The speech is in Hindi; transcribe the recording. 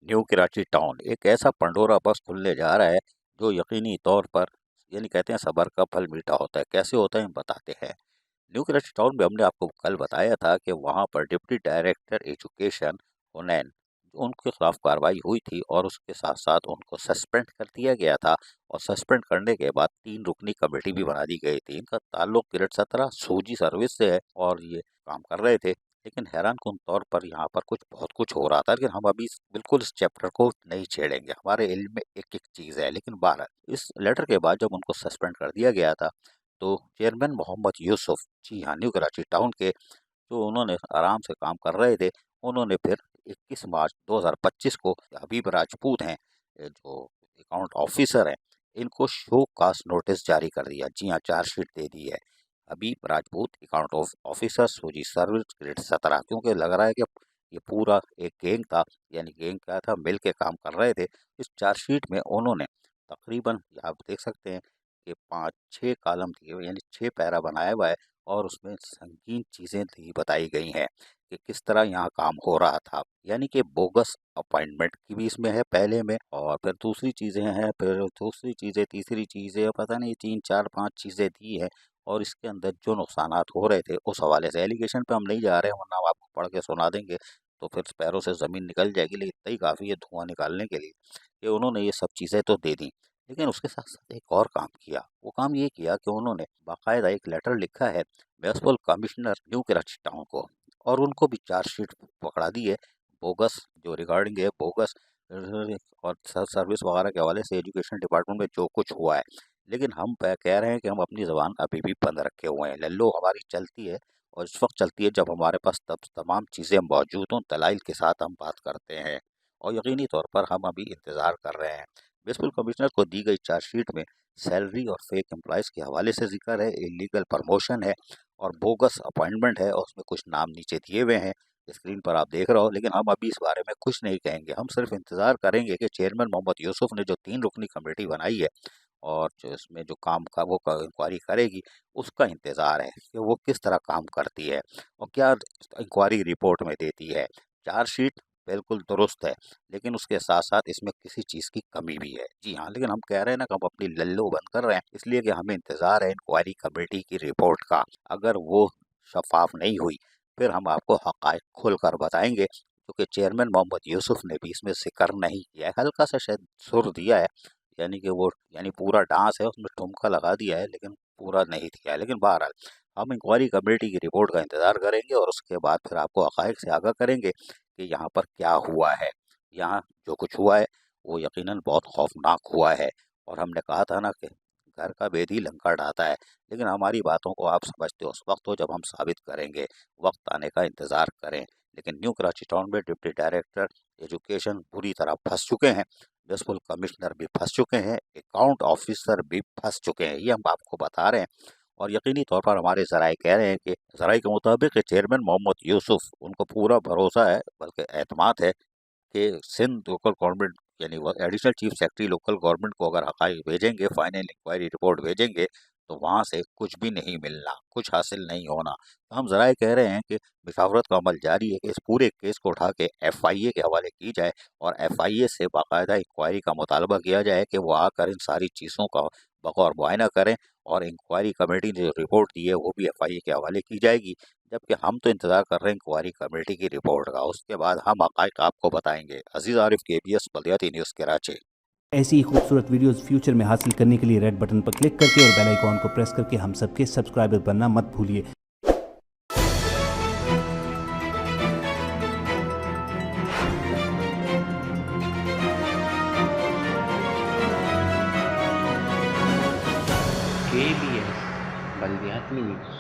न्यू कराची टाउन एक ऐसा पंडोरा बॉक्स खुलने जा रहा है जो यकीनी तौर पर कहते हैं सबर का फल मीठा होता है। कैसे होता है हम बताते हैं। न्यू कराची टाउन में हमने आपको कल बताया था कि वहाँ पर डिप्टी डायरेक्टर एजुकेशन हुनैन उनके खिलाफ कार्रवाई हुई थी और उसके साथ साथ उनको सस्पेंड कर दिया गया था। और सस्पेंड करने के बाद 3 रुकनी कमेटी भी बना दी गई थी। इनका ताल्लुक ग्रेड 17 सूजी सर्विस से है और ये काम कर रहे थे। लेकिन हैरानकुन तौर पर यहाँ पर बहुत कुछ हो रहा था, लेकिन हम अभी बिल्कुल इस चैप्टर को नहीं छेड़ेंगे। हमारे इल्म में एक एक चीज़ है। लेकिन बहरहाल इस लेटर के बाद जब उनको सस्पेंड कर दिया गया था तो चेयरमैन मोहम्मद यूसुफ, जी हाँ, न्यू कराची टाउन के, जो उन्होंने आराम से काम कर रहे थे, उन्होंने फिर 21 मार्च 2025 को हबीब राजपूत हैं, जो अकाउंट ऑफिसर हैं, इनको शो कास्ट नोटिस जारी कर दिया। जी हाँ, चार्जशीट दे दी है। हबीब राजपूत अकाउंट ऑफिसर सूजी सर्विस ग्रेड 17, क्योंकि लग रहा है कि ये पूरा एक गैंग था। गैंग क्या था, मिल के काम कर रहे थे। इस चार्जशीट में उन्होंने तकरीबन, आप देख सकते हैं कि 5-6 कॉलम दिए हुए, 6 पैरा बनाया हुआ है और उसमें संगीन चीज़ें भी बताई गई हैं कि किस तरह यहाँ काम हो रहा था। कि बोगस अपॉइंटमेंट की भी इसमें है पहले में, और फिर दूसरी चीज़ें हैं, फिर दूसरी चीज़ें, तीसरी चीज़ें, पता नहीं 3-4-5 चीज़ें दी है। और इसके अंदर जो नुकसानात हो रहे थे उस हवाले से, एलिगेशन पे हम नहीं जा रहे हैं वरना हम आपको पढ़ के सुना देंगे तो फिर पैरों से ज़मीन निकल जाएगी। लेकिन इतना ही काफ़ी है धुआं निकालने के लिए कि उन्होंने ये सब चीज़ें तो दे दी। लेकिन उसके साथ साथ एक और काम किया। वो काम ये किया कि उन्होंने बाकायदा एक लेटर लिखा है municipal commissioner new Karachi town को, और उनको भी चार्जशीट पकड़ा दी है बोगस, जो रिगार्डिंग है बोगस और सर्विस वगैरह के हवाले से एजुकेशन डिपार्टमेंट में जो कुछ हुआ है। लेकिन हम कह रहे हैं कि हम अपनी ज़बान अभी भी बंद रखे हुए हैं। लल्लो हमारी चलती है और इस वक्त चलती है जब हमारे पास तब तमाम चीज़ें मौजूद हों, दलाइल के साथ हम बात करते हैं। और यकीनी तौर पर हम अभी इंतज़ार कर रहे हैं। म्युनिसिपल कमिश्नर को दी गई चार्जशीट में सैलरी और फेक एम्प्लॉयज़ के हवाले से जिक्र है, इलीगल प्रमोशन है और बोगस अपॉइंटमेंट है, और उसमें कुछ नाम नीचे दिए हुए हैं, स्क्रीन पर आप देख रहे हो। लेकिन हम अभी इस बारे में कुछ नहीं कहेंगे। हम सिर्फ इंतज़ार करेंगे कि चेयरमैन मोहम्मद यूसुफ ने जो 3 रुकनी कमेटी बनाई है और जो इसमें जो काम का वो इंक्वायरी करेगी, उसका इंतज़ार है कि वो किस तरह काम करती है और क्या इंक्वायरी रिपोर्ट में देती है। चार्जशीट बिल्कुल दुरुस्त है, लेकिन उसके साथ-साथ इसमें किसी चीज़ की कमी भी है। जी हाँ, लेकिन हम कह रहे हैं ना कि हम अपनी लल्लो बंद कर रहे हैं, इसलिए कि हमें इंतज़ार है इंक्वायरी कमेटी की रिपोर्ट का। अगर वो शफ़ाफ़ नहीं हुई, फिर हम आपको हक़ाइक़ खुलकर बताएँगे, क्योंकि चेयरमैन मोहम्मद यूसुफ ने भी इसमें ज़िक्र नहीं किया है। हल्का-सा शायद सुर दिया है, कि वो पूरा डांस है, उसमें ठुमका लगा दिया है, लेकिन पूरा नहीं दिया है। लेकिन बहरहाल हम इंक्वायरी कमेटी की रिपोर्ट का इंतज़ार करेंगे और उसके बाद फिर आपको हक़ाइक़ से आगाह करेंगे कि यहाँ पर क्या हुआ है। यहाँ जो कुछ हुआ है वो यकीनन बहुत खौफनाक हुआ है। और हमने कहा था ना कि घर का भेदी लंका ढाता है। लेकिन हमारी बातों को आप समझते हो उस वक्त हो जब हम साबित करेंगे। वक्त आने का इंतज़ार करें। लेकिन न्यू कराची टाउन में डिप्टी डायरेक्टर एजुकेशन बुरी तरह फंस चुके हैं, म्युनिसिपल कमिश्नर भी फंस चुके हैं, अकाउंट ऑफिसर भी फंस चुके हैं। ये हम आपको बता रहे हैं। और यकीनी तौर पर हमारे ज़राए कह रहे हैं कि ज़राए के मुताबिक चेयरमैन मोहम्मद यूसुफ, उनको पूरा भरोसा है, बल्कि एतमाद है कि सिंध लोकल गवर्नमेंट, वो additional chief secretary local government को अगर हक़ाइक़ भेजेंगे, फाइनल इंक्वायरी रिपोर्ट भेजेंगे, तो वहाँ से कुछ भी नहीं मिलना, कुछ हासिल नहीं होना। तो हम ज़राए कह रहे हैं कि मुशावरत का अमल जारी है कि इस पूरे केस को उठा के FIA के हवाले की जाए और FIA से बाकायदा इंक्वायरी का मुतालबा किया जाए कि वो आकर इन सारी चीज़ों का बगौर मुआयना करें, और इंक्वायरी कमेटी ने जो रिपोर्ट दी है वो भी FIA के हवाले की जाएगी। जबकि हम तो इंतज़ार कर रहे हैं इंक्वायरी कमेटी की रिपोर्ट का, उसके बाद हम हक़ाइक़ आपको बताएंगे। अज़ीज़ आरिफ, KBS बल्दियाती न्यूज़ कराची। ऐसी ही खूबसूरत वीडियोस फ्यूचर में हासिल करने के लिए रेड बटन पर क्लिक करके और बेल आइकॉन को प्रेस करके हम सबके सब्सक्राइबर बनना मत भूलिए। KBS बल्दियाती न्यूज़।